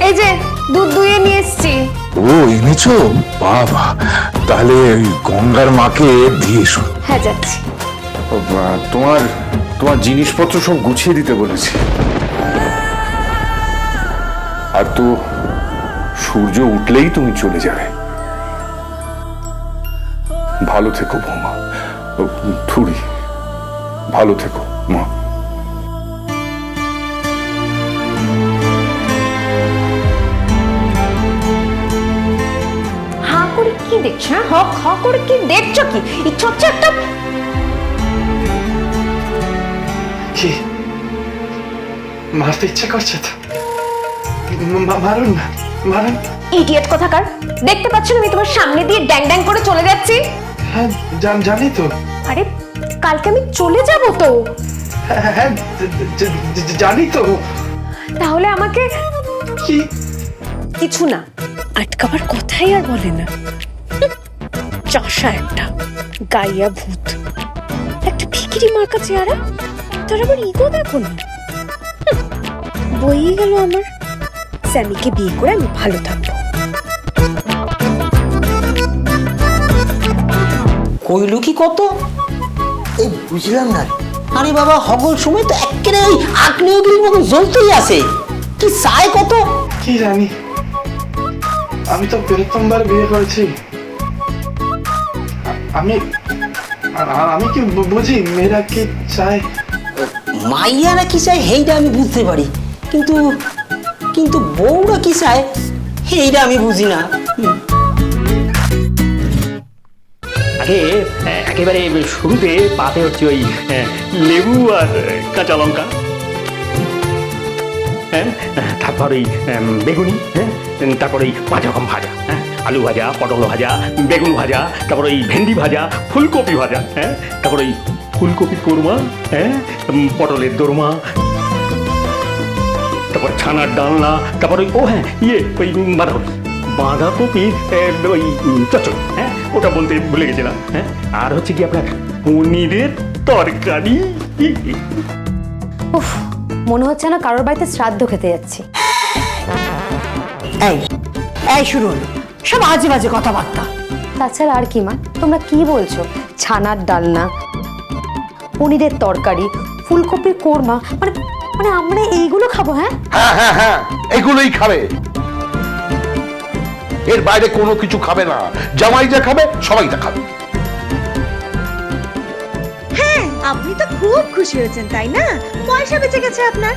এই যে দুধ দুয়ে নিয়ে এসছি। ও এনেছো? বাবা, তাহলে ওই গঙ্গার মাকে দিয়ে এসো। হ্যাঁ যাচ্ছি। তোমার তোমার জিনিসপত্র সব গুছিয়ে দিতে বলেছি। আর তো সূর্য উঠলেই তুমি চলে যাবে। ভালো থেকো বৌমা। থুড়ি ভালো থেকো মা। হা করে কি দেখছো? হক হ করে কি দেখছো? কি ইচ্ছা হচ্ছে একটা কি মারতে ইচ্ছা করছে তো? মারুন না, মারুন। ইডিয়েট কোথাকার। দেখতে পাচ্ছ না আমি তোমার সামনে দিয়ে ড্যাং ড্যাং করে চলে যাচ্ছি? হ্যাঁ জানি তো। আরে কালকে আমি চলে যাব তো। হ্যাঁ জানি তো। তাহলে আমাকে কি কিছু না আটকাবার কথাই আর বলে না। চাষা একটা গাইয়া ভূত, একটা ভিখিরি মার্কা চেহারা, তার আবার ইগো দেখো না। বইয়ে গেল আমার। স্যামিকে বিয়ে করে আমি ভালো থাকবো। কইল কি কত? এই বুঝলাম না। আরে বাবা, হগল সময় তো একেবারে ওই আগ্নেয়গিরির মতো জ্বলতেই আছে। কি চাই কত? কি জানি, আমি তো প্রথমবার বিয়ে করেছি। আমি আমি কি বুঝি মেয়েরা কি চায়? মাইয়ারা কি চায় সেইটা আমি বুঝতে পারি, কিন্তু কিন্তু বউরা কি চায় সেইটা আমি বুঝি না। আগে একেবারে শুরুতে পাতে হচ্ছে ওই লেবু আর কাঁচা লঙ্কা, হ্যাঁ, তারপর ওই বেগুনি, হ্যাঁ, তারপর ওই 5 রকম ভাজা, হ্যাঁ, আলু ভাজা, পটল ভাজা, বেগুন ভাজা, তারপর ওই ভেন্ডি ভাজা, ফুলকপি ভাজা, হ্যাঁ, তারপর ওই ফুলকপির কোরমা, হ্যাঁ, পটলের দোরমা, তারপর ছানার ডালনা, তারপর ওই ও হ্যাঁ ওই বাঁধাকপি ওই চচ্চড়ি, হ্যাঁ, ওটা বলতে ভুলে গেছিলাম, হ্যাঁ, আর হচ্ছে কি আপনার পনিরের তরকারি। উফ, মনে হচ্ছে না কারোর বাড়িতে শ্রাদ্ধ খেতে যাচ্ছি। এই এই শুরু হলো সব আজে বাজে কথাবার্তা। তাছাড়া আর কি মা, তোমরা কি বলছো? ছানার ডালনা, পনিরের তরকারি, ফুলকপির কোরমা, মানে মানে আমরা এইগুলো খাবো? হ্যাঁ হ্যাঁ হ্যাঁ হ্যাঁ, এগুলোই খাবে, এর বাইরে কোনো কিছু খাবে না। জামাই যা খাবে সবাই তা খাবে। হ্যাঁ, আপনি তো খুব খুশি হয়েছেন তাই না? পয়সা বেঁচে গেছে আপনার।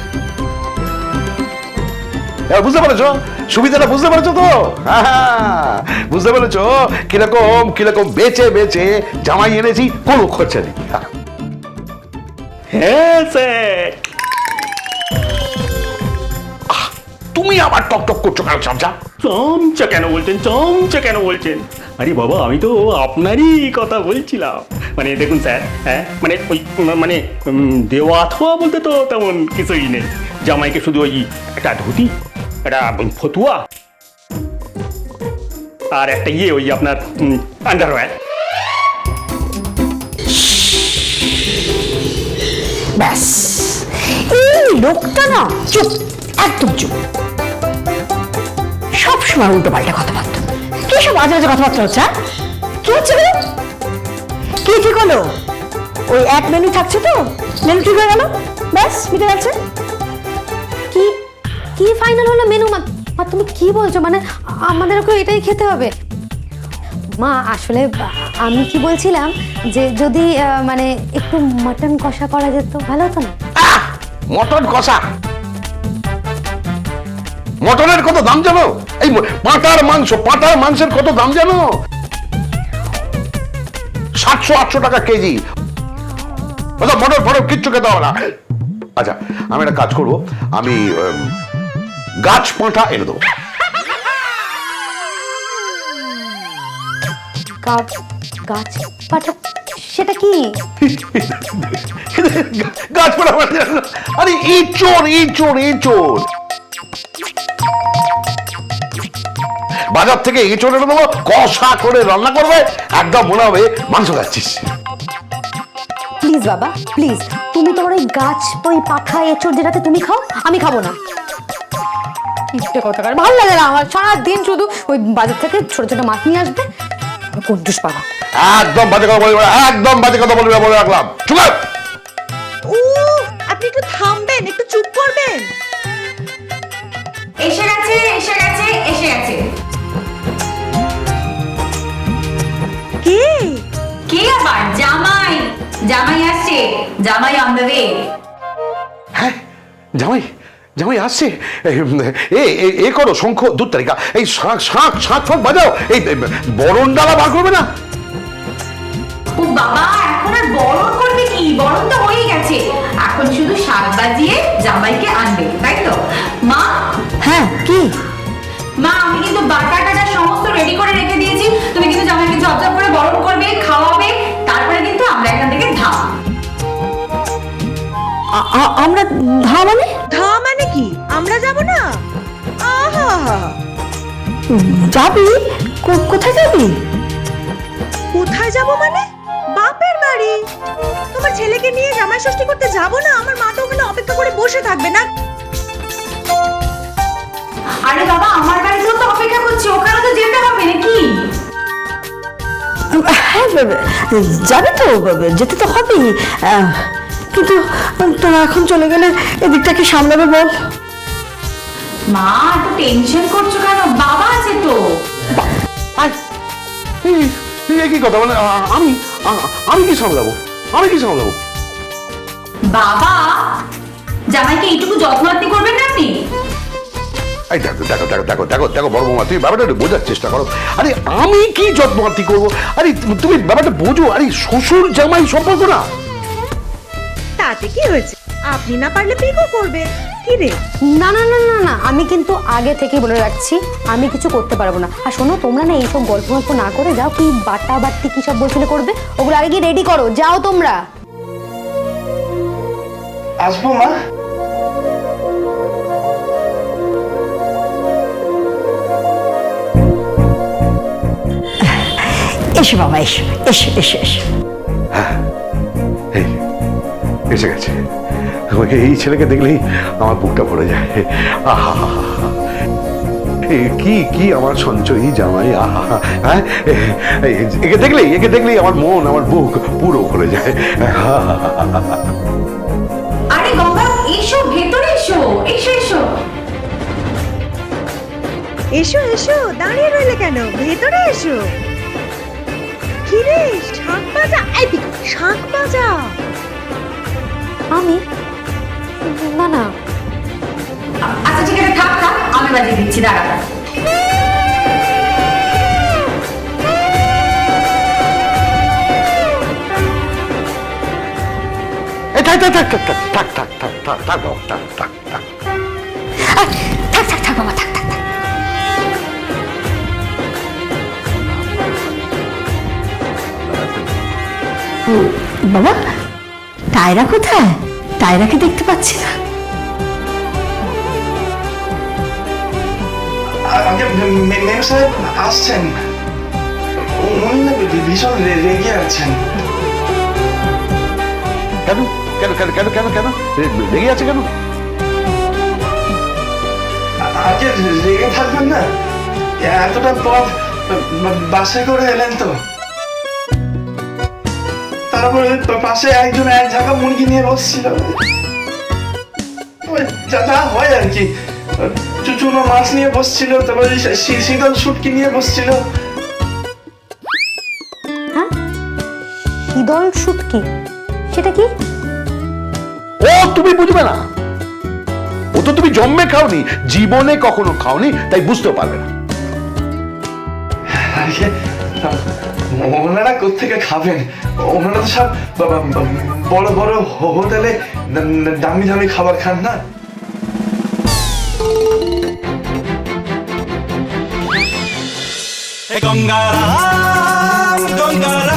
এবার বুঝতে পেরেছো সুবিধাটা? বুঝতে পেরেছো তো? হ্যাঁ, বুঝতে পেরেছো কিরকম কিরকম বেচে বেচে জামাই এনেছি, কোনো খরচা নেই। হ্যাঁ স্যার। তুমি আবার টক টক করছো কেন চামচা? চমচা কেন বলছেন? চমচা কেন বলছেন? আরে বাবা, আমি তো আপনারই কথা বলছিলাম। মানে দেখুন স্যার, হ্যাঁ, মানে ওই মানে দেওয়া থোয়া বলতে তো তেমন কিছুই নেই। জামাইকে শুধু ওই একটা ধুতি, একটা ফতুয়া আর একটা ওই আপনার আন্ডারওয়্যার। ব্যাস, এই লোকটা না চুপ, একদম চুপ। সব সময় উল্টো পাল্টা কথাবার্তা। কি সব আজে বাজে কথাবার্তা হচ্ছে? কি হচ্ছে? কি ঠিক হলো? ওই এক মেনু থাকছে তো, মেনু ঠিক হয়ে গেল, ব্যাস মিটে যাচ্ছে। কি কি ফাইনাল হলো মেনু? মা তুমি কি বলছো? মানে আমাদেরকে এটাই খেতে হবে? মা আসলে আমি কি বলছিলাম যে যদি মানে একটু মটন কষা করা যেত ভালো হতো না? মটন কষা? মটনের কত দাম জানো? এই পাঁঠার মাংসের কত দাম জানো? 700-800 টাকা কেজি। মটর ফটর কিচ্ছু খেতে হবে না। আচ্ছা, আমি একটা কাজ করবো, আমি গাছ পাঁঠা এনে দেবো। গাছ পাঠা? সেটা কি? গাছ পাঠা মানে আরে ইঁচড়। বাজার থেকে এঁচড় এনে দেবো, কষা করে রান্না করবে, একদম মনে হবে মাংস খাচ্ছিস। প্লিজ বাবা, প্লিজ, তুমি তোমার ওই গাছ ওই পাখা এঁচড় যেটাতে তুমি খাও, আমি খাবো না। কিপটে কথাকার, ভালো লাগে না আমার। সারাদিন শুধু ওই বাজার থেকে ছোট ছোট মাছ নিয়ে আসবে, কুদ্দুস পাবা। একদম বাজে কথা বলবি না, একদম বাজে কথা বলবি না বলে রাখলাম। চুপ কর। ও আপনি একটু থামবেন, একটু চুপ করবেন। এসে গেছে এসে গেছে এসে গেছে। কে? কে আবার? জামাই। জামাই আসছে, জামাই অন দ্য ওয়ে। হ্যাঁ জামাই, জামাই আসছে। এ করো শঙ্খ, 2 তারিখা, এই শাঁখ শাঁখ শাঁখ ফাঁক বাজাও, এই বরণ ডালা বার করবে না? ও বাবা, এখন আর বরণ করবে কি? বরণ তো হয়ে গেছে, এখন শুধু শাক বাজিয়ে জামাইকে আনবে, তাই তো? মা, হ্যাঁ কি? মা আমি কিন্তু বাটা টাটা সমস্ত রেডি করে রেখে দিয়েছি। তুমি কিন্তু জামাইকে ঝপঝপ করে বরণ করবে, খাওয়াবে, তারপরে কিন্তু আমরা এখান থেকে ধাম। আমরা ধা মানে? ধা মানে কি? আমরা যাব না? আহা, যাবি? কোথায় যাবি? কোথায় যাব মানে? বাপের বাড়ি। তোমার ছেলেকে নিয়ে জামাই ষষ্ঠী করতে যাব না? আমার মা তো ওখানে অপেক্ষা করে বসে থাকবে না? আরে বাবা, আমার বাড়িতেও তো অপেক্ষা করছি, ওখানে তো যেতে হবে নাকি? হ্যাঁ যাবে তো, যেতে তো হবেই, কিন্তু তোরা এখন চলে গেলে এদিকটা কি সামলাবে বল? মা এত টেনশন করছো কেন? বাবা আছে তো। কি কথা মানে? আমি কি সামলাবো? আমি কি সামলাবো? বাবা, জামাইকে এইটুকু যত্ন আত্তি করবেন না আপনি? এই দেখো দেখো দেখো দেখো দেখো দেখো বড় বৌমা, তুমি ব্যাপারটা একটু বোঝার চেষ্টা করো। আরে আমি কি যত্নআত্তি করবো? আরে তুমি ব্যাপারটা বোঝো। আরে শ্বশুর জামাই সম্পর্ক না। তাতে কি হয়েছে? আপনি না পারলে পিকো করবে। কি রে? না না না না না, আমি কিন্তু আগে থেকেই বলে রাখছি আমি কিছু করতে পারবো না। আর শোনো, তোমরা না এইসব গল্প গল্প না করে যাও, কি বাটা বাটি কি সব বলছিলে করবে, ওগুলো আগে গিয়ে রেডি করো, যাও তোমরা। আসবো মা। এসো বাবা, এসো এসো এসো এসো। এই এসে গেছে। আমাকে এই ছেলেকে দেখলেই আমার বুকটা ভরে যায়। আহা, কি কি আমার সঞ্চয়ী জামাই! আহা, হ্যাঁ, একে দেখলেই আমার মন, আমার বুক পুরো ভরে যায়। আরে গঙ্গা, এসো ভেতরে, এসো এসো এসো। এসো এসো, দাঁড়িয়ে রইলে কেন? ভেতরে এসো। কি রে, শাঁখ বাজা। এই পিকো, শাঁখ বাজা। আমি? না না। আচ্ছা ঠিক আছে, থাক থাক, আমি বাজিয়ে দিচ্ছি, দাঁড়া। থাক থাক থাক থাক থাক থাক থাক থাক থাক বাবা, থাক থাক থাক। থাক থাক থাক বাবা, থাক থাক থাক। বাবা, টায়রা কোথায়? টায়রাকে দেখতে পাচ্ছি না। আগে মেম সাহেব আসছেন, উনি না ভীষণ রেগে আছেন। কেন কেন কেন কেন কেন কেন রেগে আছে কেন? আগে রেগে থাকবেন না, এতটা পথ বাসে করে এলেন তো। তারপরে পাশে একজন এক ঝাঁকা মুরগি নিয়ে বসছিল, যা হয় আর কি। চুনো মাছ নিয়ে বসছিল, তারপরে শীতল শুটকি নিয়ে বসছিল। হ্যাঁ, শীতল শুটকি? সেটা কি? ও তুমি বুঝবে না, ও তো তুমি জন্মে খাওনি, জীবনে কখনো খাওনি, তাই বুঝতে পারবে না। ওনারা কোত্থেকে খাবেন? ওনারা তো সব বড় বড় হোটেলে দামি দামি খাবার খান না। গঙ্গারাম গঙ্গারাম